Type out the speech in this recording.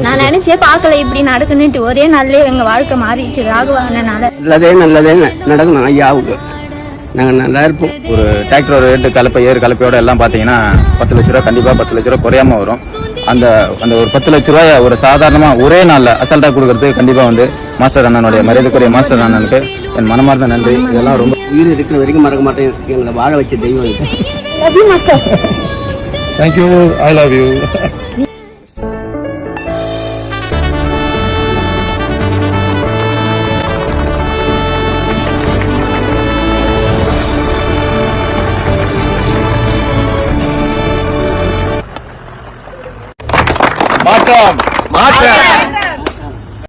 நான் நினைச்சே பார்க்கல இப்படி நடக்குன்னுட்டு. ஒரே நாள்லயே எங்க வாழ்க்கை மாறிடுச்சு ராகவானால. நல்லதே நடக்கணும் ஐயாவுக்கு. நாங்க நல்லா இருப்போம். ஒரு டிராக்டர் ஒரு கலப்பையோட எல்லாம் பாத்தீங்கன்னா 10 லட்ச ரூபா, கண்டிப்பா 10 லட்ச ரூபா குறையாம வரும். அந்த ஒரு 10 லட்ச ரூபாய ஒரு சாதாரணமா ஒரே நாள்ல அசால்ட்டா கொடுக்கறது கண்டிப்பா மாஸ்டர் அண்ணனுடைய மரியாதைக்குரிய மாஸ்டர் அண்ணனுக்கு என் மனமார்ந்த நன்றி. இதெல்லாம் ரொம்ப உயிர் இருக்கிற வரைக்கும் மறக்க மாட்டேன். எங்களை வாழ வச்ச தெய்வம். Love you master. Thank you. I love you. மாற்றம்